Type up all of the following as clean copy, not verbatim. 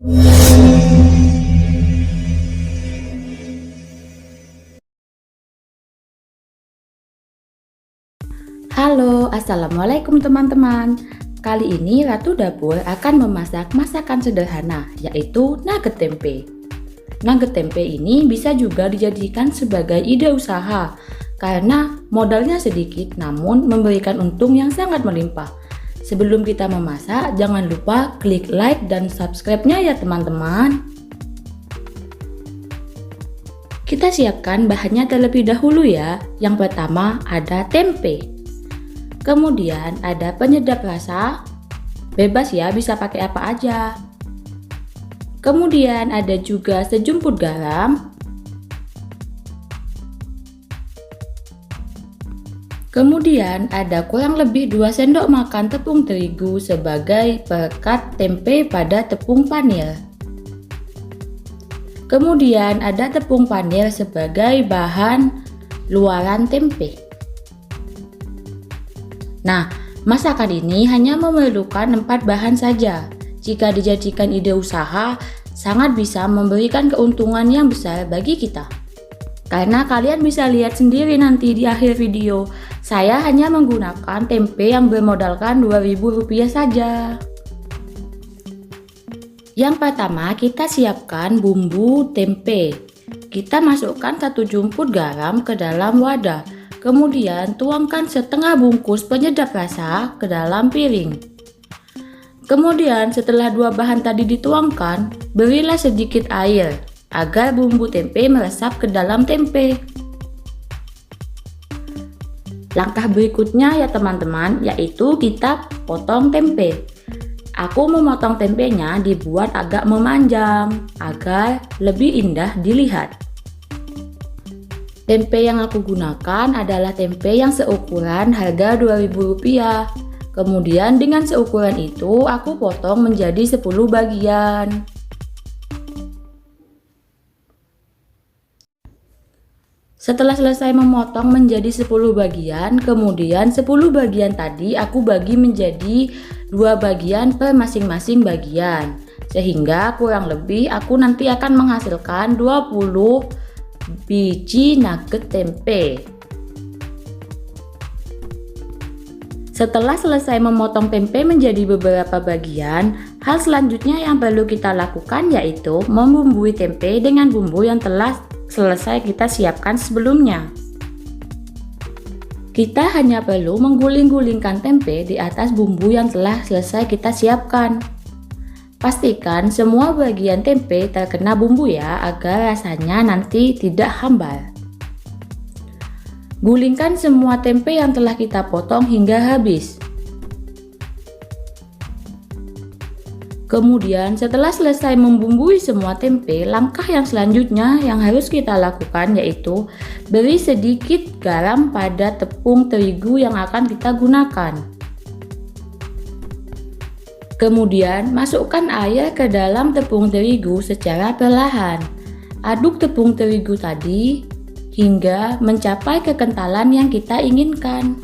Halo, assalamualaikum teman-teman. Kali ini Ratu Dapur akan memasak masakan sederhana, yaitu nugget tempe. Nugget tempe ini bisa juga dijadikan sebagai ide usaha, karena modalnya sedikit namun memberikan untung yang sangat melimpah. Sebelum kita memasak, jangan lupa klik like dan subscribe-nya ya teman-teman. Kita siapkan bahannya terlebih dahulu ya. Yang pertama ada tempe. Kemudian ada penyedap rasa, bebas ya, bisa pakai apa aja. Kemudian ada juga sejumput garam. Kemudian ada kurang lebih 2 sendok makan tepung terigu sebagai perekat tempe pada tepung panir. Kemudian ada tepung panir sebagai bahan luaran tempe. Nah, masakan ini hanya memerlukan 4 bahan saja. Jika dijadikan ide usaha, sangat bisa memberikan keuntungan yang besar bagi kita. Karena kalian bisa lihat sendiri nanti di akhir video, saya hanya menggunakan tempe yang bermodalkan Rp2.000 saja. Yang pertama, kita siapkan bumbu tempe. Kita masukkan 1 jumput garam ke dalam wadah. Kemudian tuangkan setengah bungkus penyedap rasa ke dalam piring. Kemudian setelah 2 bahan tadi dituangkan, berilah sedikit air agar bumbu tempe meresap ke dalam tempe. Langkah berikutnya ya teman-teman, yaitu kita potong tempe. Aku memotong tempenya dibuat agak memanjang agar lebih indah dilihat. Tempe yang aku gunakan adalah tempe yang seukuran harga Rp2.000. Kemudian dengan seukuran itu aku potong menjadi 10 bagian. Setelah selesai memotong menjadi 10 bagian, kemudian 10 bagian tadi aku bagi menjadi 2 bagian per masing-masing bagian. Sehingga kurang lebih aku nanti akan menghasilkan 20 biji nugget tempe. Setelah selesai memotong tempe menjadi beberapa bagian, hal selanjutnya yang perlu kita lakukan yaitu membumbui tempe dengan bumbu yang telah selesai kita siapkan sebelumnya. Kita hanya perlu mengguling-gulingkan tempe di atas bumbu yang telah selesai kita siapkan. Pastikan semua bagian tempe terkena bumbu ya, agar rasanya nanti tidak hambar. Gulingkan semua tempe yang telah kita potong hingga habis. Kemudian setelah selesai membumbui semua tempe, langkah yang selanjutnya yang harus kita lakukan yaitu beri sedikit garam pada tepung terigu yang akan kita gunakan. Kemudian masukkan air ke dalam tepung terigu secara perlahan. Aduk tepung terigu tadi hingga mencapai kekentalan yang kita inginkan.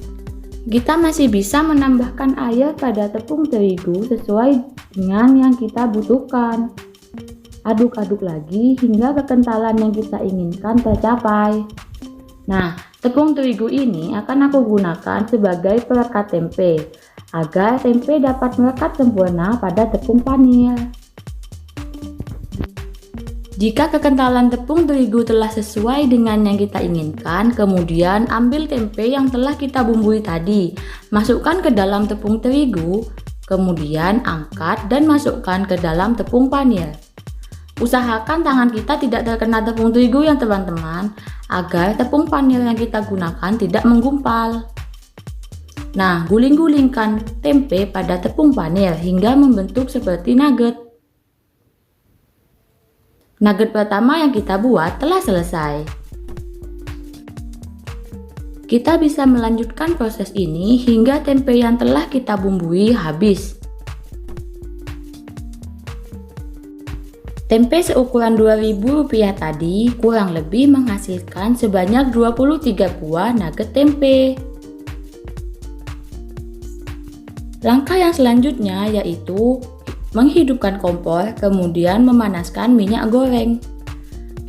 Kita masih bisa menambahkan air pada tepung terigu sesuai dengan yang kita butuhkan. Aduk-aduk lagi hingga kekentalan yang kita inginkan tercapai. Nah, tepung terigu ini akan aku gunakan sebagai perekat tempe, agar tempe dapat melekat sempurna pada tepung panir. Jika kekentalan tepung terigu telah sesuai dengan yang kita inginkan, kemudian ambil tempe yang telah kita bumbui tadi, masukkan ke dalam tepung terigu, kemudian angkat dan masukkan ke dalam tepung panir. Usahakan tangan kita tidak terkena tepung terigu ya teman-teman, agar tepung panir yang kita gunakan tidak menggumpal. Nah, guling-gulingkan tempe pada tepung panir hingga membentuk seperti nugget. Nugget pertama yang kita buat telah selesai. Kita bisa melanjutkan proses ini hingga tempe yang telah kita bumbui habis. Tempe seukuran Rp2.000 tadi kurang lebih menghasilkan sebanyak 23 buah nugget tempe. Langkah yang selanjutnya yaitu menghidupkan kompor, kemudian memanaskan minyak goreng.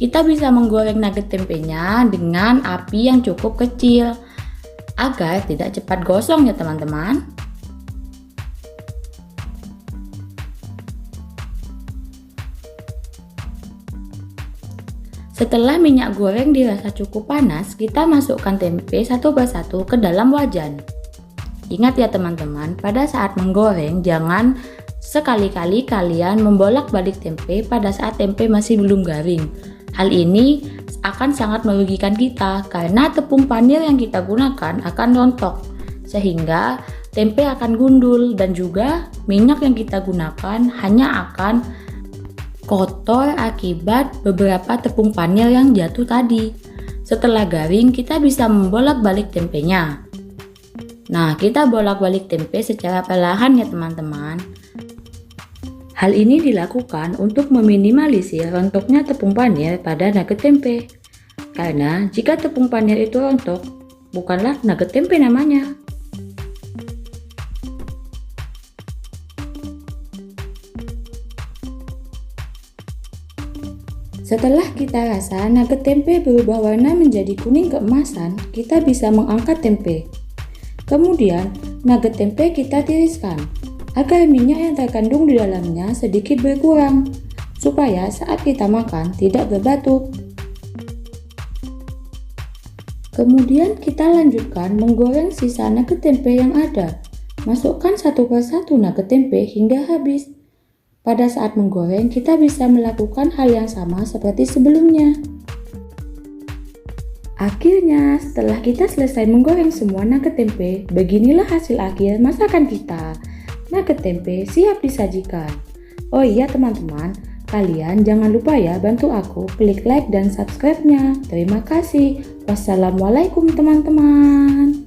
Kita bisa menggoreng nugget tempenya dengan api yang cukup kecil agar tidak cepat gosong ya teman-teman. Setelah minyak goreng dirasa cukup panas, kita masukkan tempe satu persatu ke dalam wajan. Ingat ya teman-teman, pada saat menggoreng jangan sekali-kali kalian membolak-balik tempe pada saat tempe masih belum garing. Hal ini akan sangat merugikan kita karena tepung panir yang kita gunakan akan rontok sehingga tempe akan gundul dan juga minyak yang kita gunakan hanya akan kotor akibat beberapa tepung panir yang jatuh tadi. Setelah garing kita bisa membolak-balik tempenya. Nah, kita bolak-balik tempe secara perlahan ya teman-teman. Hal ini dilakukan untuk meminimalisir rontoknya tepung panir pada nugget tempe. Karena jika tepung panir itu rontok, bukanlah nugget tempe namanya. Setelah kita rasa nugget tempe berubah warna menjadi kuning keemasan, kita bisa mengangkat tempe. Kemudian, nugget tempe kita tiriskan agar minyak yang terkandung di dalamnya sedikit berkurang, supaya saat kita makan tidak berbatuk. Kemudian kita lanjutkan menggoreng sisa nugget tempe yang ada. Masukkan satu persatu nugget tempe hingga habis. Pada saat menggoreng, kita bisa melakukan hal yang sama seperti sebelumnya. Akhirnya, setelah kita selesai menggoreng semua nugget tempe, beginilah hasil akhir masakan kita. Nugget tempe siap disajikan. Oh iya teman-teman, kalian jangan lupa ya bantu aku klik like dan subscribe-nya. Terima kasih. Wassalamualaikum teman-teman.